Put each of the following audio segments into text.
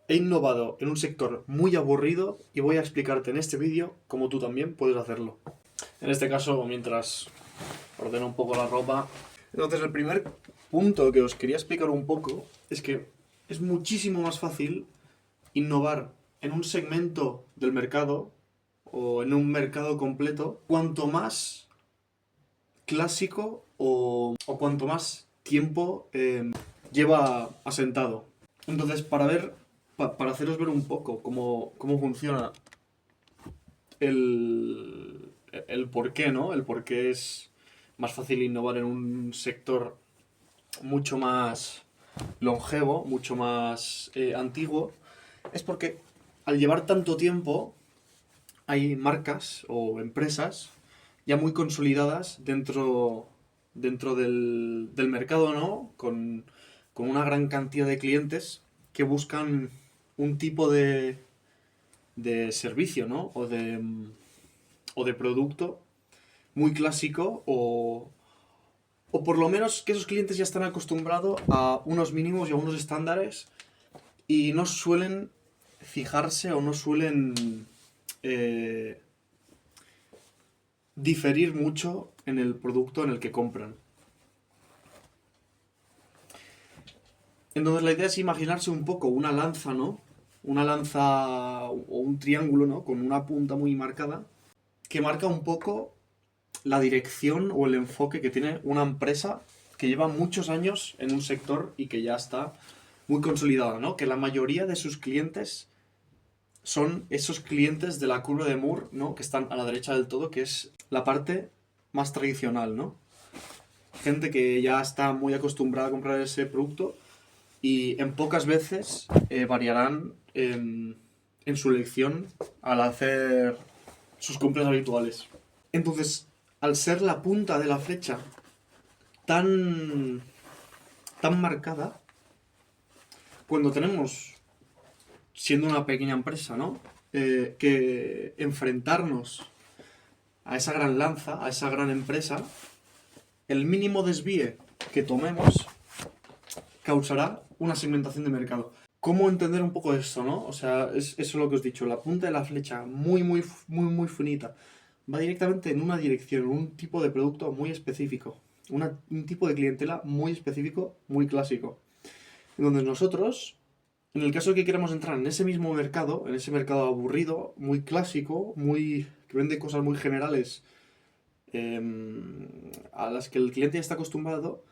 He innovado en un sector muy aburrido y voy a explicarte en este vídeo cómo tú también puedes hacerlo. En este caso, mientras ordeno un poco la ropa. Entonces, el primer punto que os quería explicar un poco es que es muchísimo más fácil innovar en un segmento del mercado o en un mercado completo cuanto más clásico o cuanto más tiempo lleva asentado. Entonces, para haceros ver un poco cómo funciona el por qué, ¿no? El por qué es más fácil innovar en un sector mucho más longevo, mucho más antiguo, es porque al llevar tanto tiempo hay marcas o empresas ya muy consolidadas dentro del mercado, ¿no? Con una gran cantidad de clientes que buscan un tipo de servicio, ¿no? O de producto muy clásico o por lo menos que esos clientes ya están acostumbrados a unos mínimos y a unos estándares y no suelen fijarse o no suelen eh, diferir mucho en el producto en el que compran. Entonces la idea es imaginarse un poco una lanza, ¿no? Una lanza o un triángulo, ¿no? Con una punta muy marcada que marca un poco la dirección o el enfoque que tiene una empresa que lleva muchos años en un sector y que ya está muy consolidada, ¿no? Que la mayoría de sus clientes son esos clientes de la curva de Moore, ¿no? Que están a la derecha del todo, que es la parte más tradicional, ¿no? Gente que ya está muy acostumbrada a comprar ese producto y en pocas veces variarán en su elección al hacer sus compras habituales. Entonces, al ser la punta de la flecha tan, tan marcada, cuando tenemos, siendo una pequeña empresa, ¿no? Que enfrentarnos a esa gran lanza, a esa gran empresa, el mínimo desvíe que tomemos causará una segmentación de mercado. ¿Cómo entender un poco esto, no? O sea, eso es lo que os he dicho, la punta de la flecha muy finita va directamente en una dirección, en un tipo de producto muy específico, un tipo de clientela muy específico, muy clásico. Entonces nosotros, en el caso de que queramos entrar en ese mismo mercado, en ese mercado aburrido, muy clásico, que vende cosas muy generales, a las que el cliente ya está acostumbrado,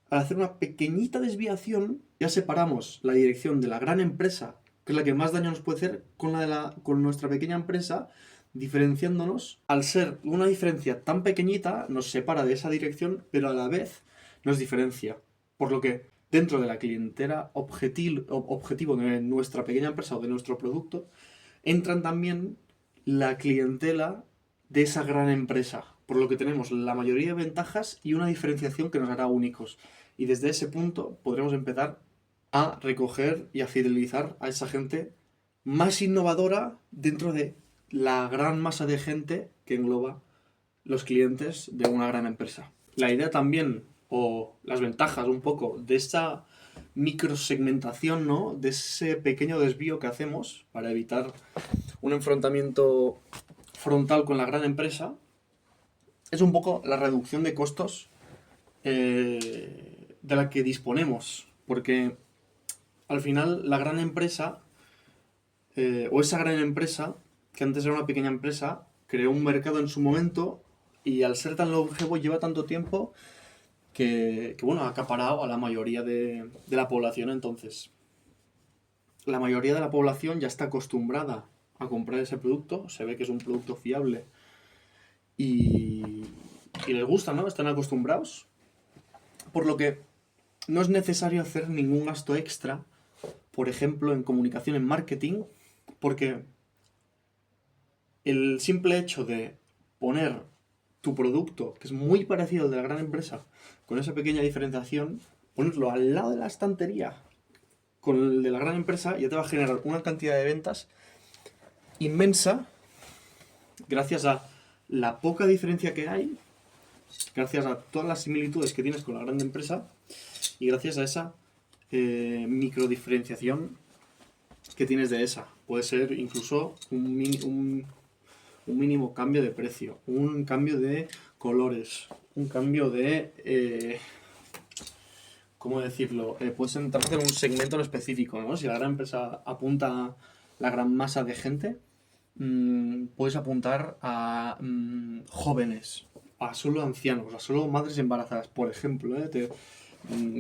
al hacer una pequeñita desviación, ya separamos la dirección de la gran empresa, que es la que más daño nos puede hacer, con nuestra pequeña empresa, diferenciándonos. Al ser una diferencia tan pequeñita, nos separa de esa dirección, pero a la vez nos diferencia. Por lo que dentro de la clientela objetivo de nuestra pequeña empresa o de nuestro producto, entran también la clientela de esa gran empresa, por lo que tenemos la mayoría de ventajas y una diferenciación que nos hará únicos. Y desde ese punto podremos empezar a recoger y a fidelizar a esa gente más innovadora dentro de la gran masa de gente que engloba los clientes de una gran empresa. La idea también, o las ventajas un poco de esta microsegmentación, ¿no? De ese pequeño desvío que hacemos para evitar un enfrentamiento frontal con la gran empresa, es un poco la reducción de costos de la que disponemos. Porque al final la gran empresa, o esa gran empresa, que antes era una pequeña empresa, creó un mercado en su momento y al ser tan longevo lleva tanto tiempo que bueno, ha acaparado a la mayoría de la población. Entonces, la mayoría de la población ya está acostumbrada a comprar ese producto, se ve que es un producto fiable y, y les gusta, ¿no? Están acostumbrados. Por lo que no es necesario hacer ningún gasto extra, por ejemplo, en comunicación, en marketing, porque el simple hecho de poner tu producto, que es muy parecido al de la gran empresa, con esa pequeña diferenciación, ponerlo al lado de la estantería con el de la gran empresa, ya te va a generar una cantidad de ventas inmensa gracias a la poca diferencia que hay, gracias a todas las similitudes que tienes con la gran empresa y gracias a esa microdiferenciación que tienes de esa. Puede ser incluso un mínimo cambio de precio, un cambio de colores, un cambio de... ¿cómo decirlo? Puedes centrarte en un segmento en específico, ¿no? Si la gran empresa apunta a la gran masa de gente, puedes apuntar a jóvenes, a solo ancianos, a solo madres embarazadas, por ejemplo.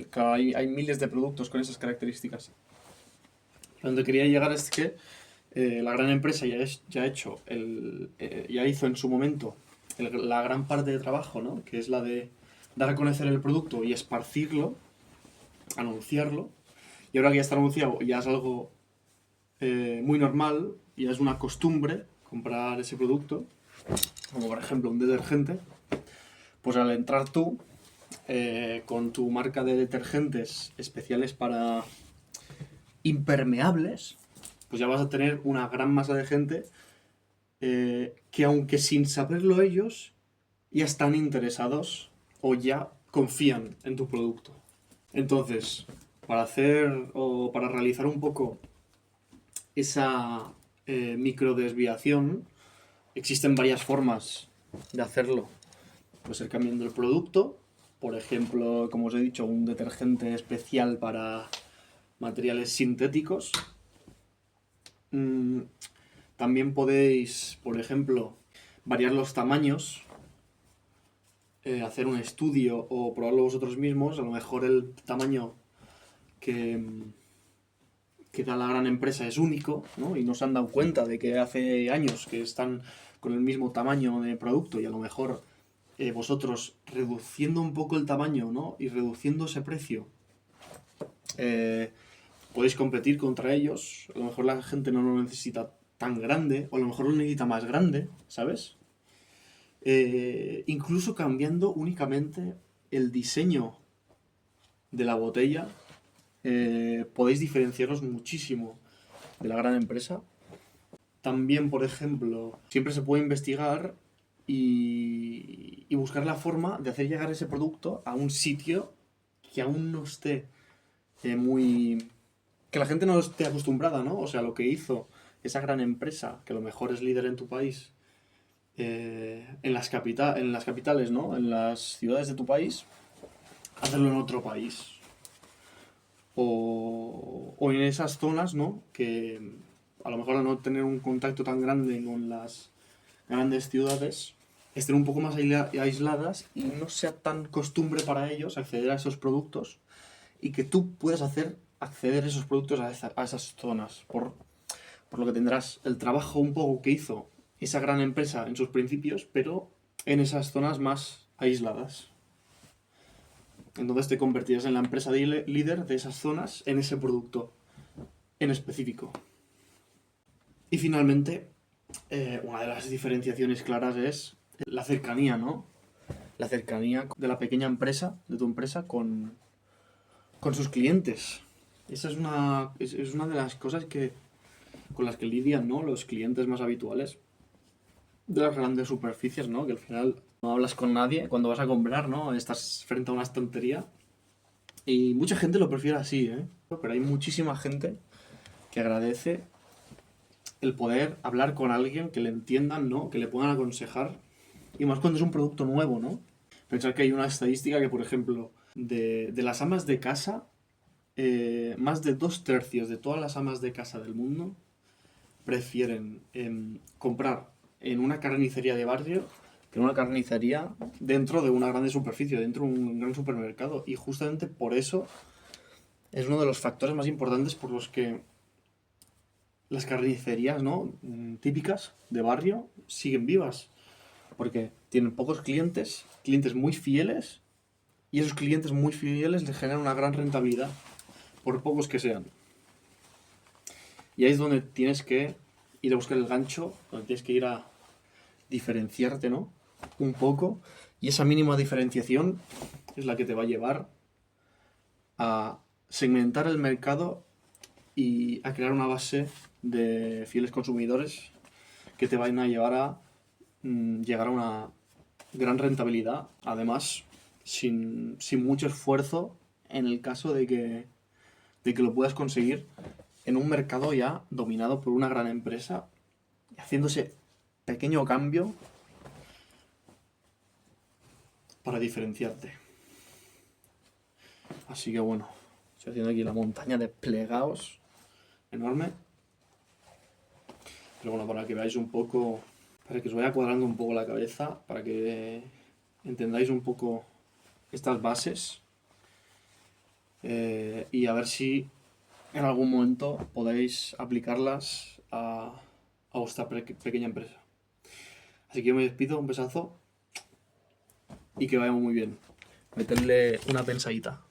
Claro, hay miles de productos con esas características. Donde quería llegar es que la gran empresa ya ha hecho ya hizo en su momento la gran parte de trabajo, ¿no? Que es la de dar a conocer el producto y esparcirlo, anunciarlo. Y ahora que ya está anunciado, ya es algo muy normal, ya es una costumbre comprar ese producto, como por ejemplo un detergente. Pues al entrar tú con tu marca de detergentes especiales para impermeables, pues ya vas a tener una gran masa de gente que, aunque sin saberlo ellos, ya están interesados o ya confían en tu producto. Entonces, para realizar un poco esa microdesviación, existen varias formas de hacerlo. Puede ser cambiando el producto, por ejemplo, como os he dicho, un detergente especial para materiales sintéticos. También podéis, por ejemplo, variar los tamaños, hacer un estudio o probarlo vosotros mismos. A lo mejor el tamaño que da la gran empresa es único, ¿no? Y no se han dado cuenta de que hace años que están con el mismo tamaño de producto, y a lo mejor vosotros reduciendo un poco el tamaño, ¿no? Y reduciendo ese precio, podéis competir contra ellos. A lo mejor la gente no lo necesita tan grande, o a lo mejor lo necesita más grande, ¿sabes? Incluso cambiando únicamente el diseño de la botella, podéis diferenciaros muchísimo de la gran empresa. También, por ejemplo, siempre se puede investigar y buscar la forma de hacer llegar ese producto a un sitio que aún no esté que la gente no esté acostumbrada, ¿no? O sea, lo que hizo esa gran empresa, que a lo mejor es líder en tu país, en las capitales, ¿no? En las ciudades de tu país, hacerlo en otro país. O en esas zonas, ¿no? Que a lo mejor al no tener un contacto tan grande con las grandes ciudades, estén un poco más aisladas y no sea tan costumbre para ellos acceder a esos productos, y que tú puedas hacer acceder esos productos a esas zonas. Por lo que tendrás el trabajo un poco que hizo esa gran empresa en sus principios, pero en esas zonas más aisladas. Entonces te convertirás en la empresa líder de esas zonas en ese producto en específico. Y finalmente, una de las diferenciaciones claras es la cercanía, ¿no? La cercanía de la pequeña empresa, de tu empresa, con sus clientes. Esa es una de las cosas con las que lidian, ¿no? Los clientes más habituales de las grandes superficies, ¿no? Que al final no hablas con nadie cuando vas a comprar, ¿no? Estás frente a una estantería. Y mucha gente lo prefiere así, ¿eh? Pero hay muchísima gente que agradece el poder hablar con alguien, que le entiendan, ¿no? Que le puedan aconsejar. Y más cuando es un producto nuevo, ¿no? Pensar que hay una estadística que, por ejemplo, de las amas de casa, más de 2/3 de todas las amas de casa del mundo prefieren comprar en una carnicería de barrio que en una carnicería dentro de una grande superficie, dentro de un gran supermercado. Y justamente por eso es uno de los factores más importantes por los que las carnicerías, ¿no? Típicas de barrio siguen vivas. Porque tienen pocos clientes muy fieles, y esos clientes muy fieles les generan una gran rentabilidad, por pocos que sean. Y ahí es donde tienes que ir a buscar el gancho, donde tienes que ir a diferenciarte, ¿no? Un poco. Y esa mínima diferenciación es la que te va a llevar a segmentar el mercado y a crear una base de fieles consumidores que te van a llevar a llegar a una gran rentabilidad, además sin mucho esfuerzo, en el caso de que lo puedas conseguir en un mercado ya dominado por una gran empresa y haciendo ese pequeño cambio para diferenciarte. Así que bueno, estoy haciendo aquí la montaña de plegados enorme. Pero bueno, para que veáis un poco, para que os vaya cuadrando un poco la cabeza, para que entendáis un poco estas bases y a ver si en algún momento podéis aplicarlas a vuestra pequeña empresa. Así que yo me despido, un besazo y que vaya muy bien. Meterle una pensadita.